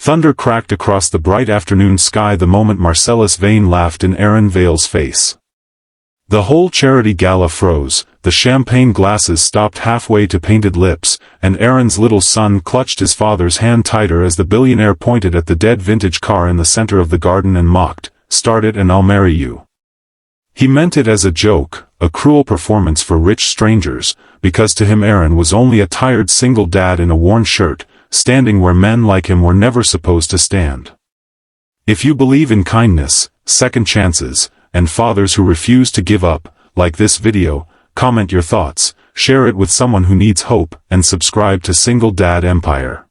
Thunder cracked across the bright afternoon sky the moment Marcellus Vane laughed in Aaron Vale's face. The whole charity gala froze, the champagne glasses stopped halfway to painted lips, and Aaron's little son clutched his father's hand tighter as the billionaire pointed at the dead vintage car in the center of the garden and mocked, "Start it and I'll marry you." He meant it as a joke, a cruel performance for rich strangers, because to him Aaron was only a tired single dad in a worn shirt, standing where men like him were never supposed to stand. If you believe in kindness, second chances, and fathers who refuse to give up, like this video, comment your thoughts, share it with someone who needs hope, and subscribe to Single Dad Empire.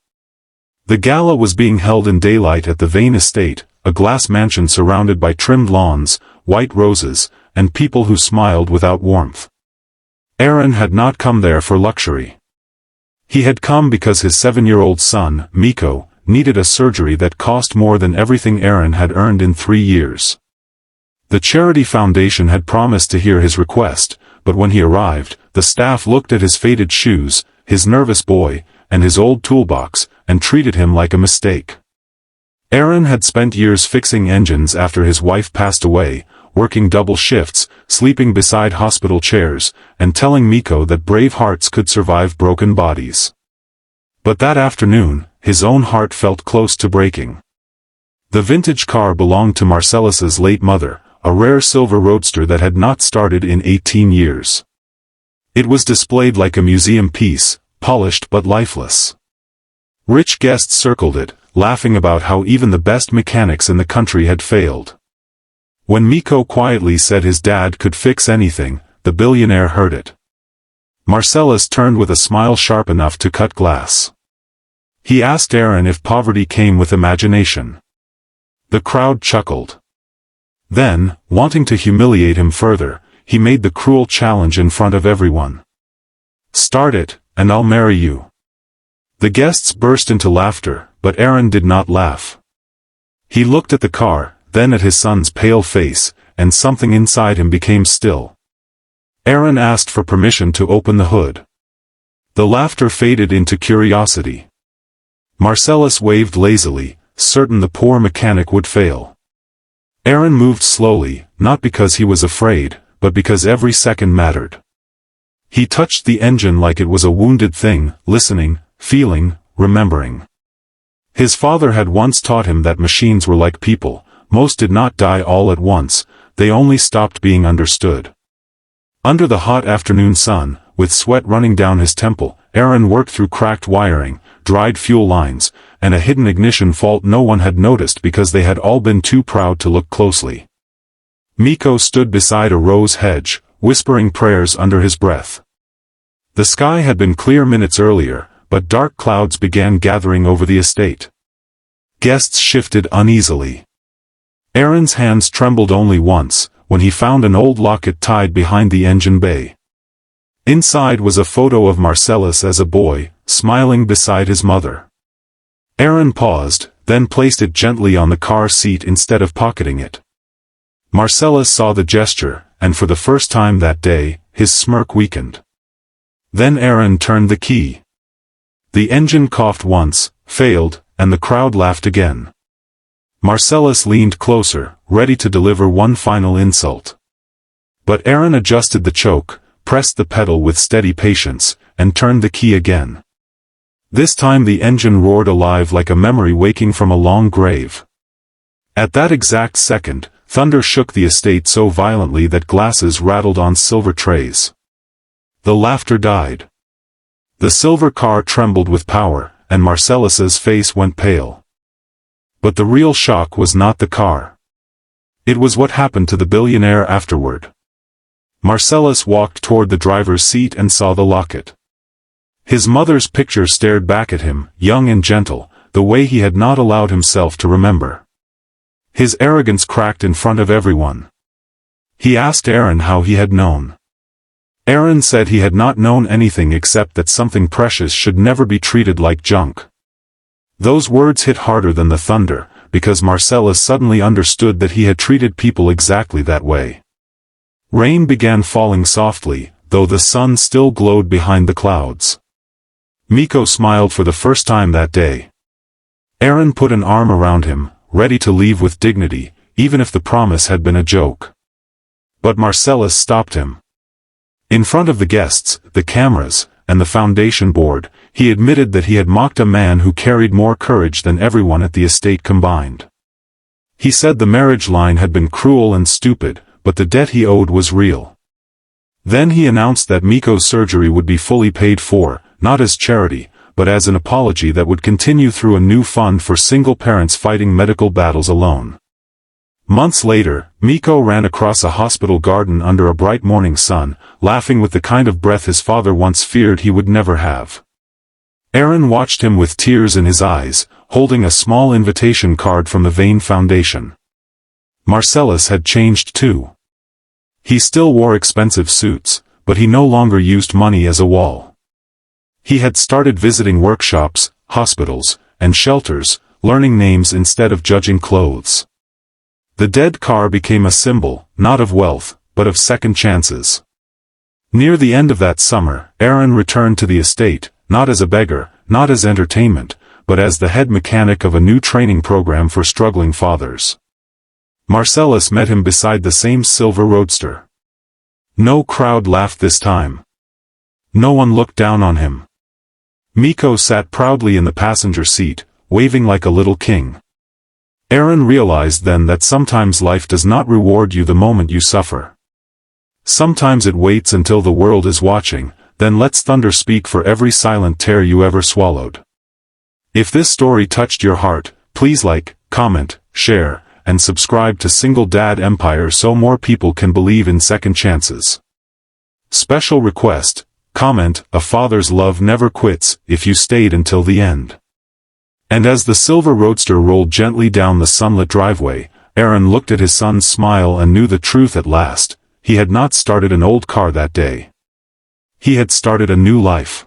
The gala was being held in daylight at the Vane estate, a glass mansion surrounded by trimmed lawns, white roses, and people who smiled without warmth. Aaron had not come there for luxury. He had come because his 7-year-old son, Miko, needed a surgery that cost more than everything Aaron had earned in 3 years. The charity foundation had promised to hear his request, but when he arrived, the staff looked at his faded shoes, his nervous boy, and his old toolbox, and treated him like a mistake. Aaron had spent years fixing engines after his wife passed away, working double shifts, sleeping beside hospital chairs, and telling Miko that brave hearts could survive broken bodies. But that afternoon, his own heart felt close to breaking. The vintage car belonged to Marcellus's late mother, a rare silver roadster that had not started in 18 years. It was displayed like a museum piece, polished but lifeless. Rich guests circled it, laughing about how even the best mechanics in the country had failed. When Miko quietly said his dad could fix anything, the billionaire heard it. Marcellus turned with a smile sharp enough to cut glass. He asked Aaron if poverty came with imagination. The crowd chuckled. Then, wanting to humiliate him further, he made the cruel challenge in front of everyone. "Start it, and I'll marry you." The guests burst into laughter, but Aaron did not laugh. He looked at the car, then at his son's pale face, and something inside him became still. Aaron asked for permission to open the hood. The laughter faded into curiosity. Marcellus waved lazily, certain the poor mechanic would fail. Aaron moved slowly, not because he was afraid, but because every second mattered. He touched the engine like it was a wounded thing, listening, feeling, remembering. His father had once taught him that machines were like people. Most did not die all at once, they only stopped being understood. Under the hot afternoon sun, with sweat running down his temple, Aaron worked through cracked wiring, dried fuel lines, and a hidden ignition fault no one had noticed because they had all been too proud to look closely. Miko stood beside a rose hedge, whispering prayers under his breath. The sky had been clear minutes earlier, but dark clouds began gathering over the estate. Guests shifted uneasily. Aaron's hands trembled only once, when he found an old locket tied behind the engine bay. Inside was a photo of Marcellus as a boy, smiling beside his mother. Aaron paused, then placed it gently on the car seat instead of pocketing it. Marcellus saw the gesture, and for the first time that day, his smirk weakened. Then Aaron turned the key. The engine coughed once, failed, and the crowd laughed again. Marcellus leaned closer, ready to deliver one final insult. But Aaron adjusted the choke, pressed the pedal with steady patience, and turned the key again. This time the engine roared alive like a memory waking from a long grave. At that exact second, thunder shook the estate so violently that glasses rattled on silver trays. The laughter died. The silver car trembled with power, and Marcellus's face went pale. But the real shock was not the car. It was what happened to the billionaire afterward. Marcellus walked toward the driver's seat and saw the locket. His mother's picture stared back at him, young and gentle, the way he had not allowed himself to remember. His arrogance cracked in front of everyone. He asked Aaron how he had known. Aaron said he had not known anything except that something precious should never be treated like junk. Those words hit harder than the thunder, because Marcellus suddenly understood that he had treated people exactly that way. Rain began falling softly, though the sun still glowed behind the clouds. Miko smiled for the first time that day. Aaron put an arm around him, ready to leave with dignity, even if the promise had been a joke. But Marcellus stopped him. In front of the guests, the cameras, and the foundation board, he admitted that he had mocked a man who carried more courage than everyone at the estate combined. He said the marriage line had been cruel and stupid, but the debt he owed was real. Then he announced that Miko's surgery would be fully paid for, not as charity, but as an apology that would continue through a new fund for single parents fighting medical battles alone. Months later, Miko ran across a hospital garden under a bright morning sun, laughing with the kind of breath his father once feared he would never have. Aaron watched him with tears in his eyes, holding a small invitation card from the Vane Foundation. Marcellus had changed too. He still wore expensive suits, but he no longer used money as a wall. He had started visiting workshops, hospitals, and shelters, learning names instead of judging clothes. The dead car became a symbol, not of wealth, but of second chances. Near the end of that summer, Aaron returned to the estate, not as a beggar, not as entertainment, but as the head mechanic of a new training program for struggling fathers. Marcellus met him beside the same silver roadster. No crowd laughed this time. No one looked down on him. Miko sat proudly in the passenger seat, waving like a little king. Aaron realized then that sometimes life does not reward you the moment you suffer. Sometimes it waits until the world is watching, then lets thunder speak for every silent tear you ever swallowed. If this story touched your heart, please like, comment, share, and subscribe to Single Dad Empire so more people can believe in second chances. Special request, comment, "A father's love never quits," if you stayed until the end. And as the silver roadster rolled gently down the sunlit driveway, Aaron looked at his son's smile and knew the truth at last. He had not started an old car that day. He had started a new life.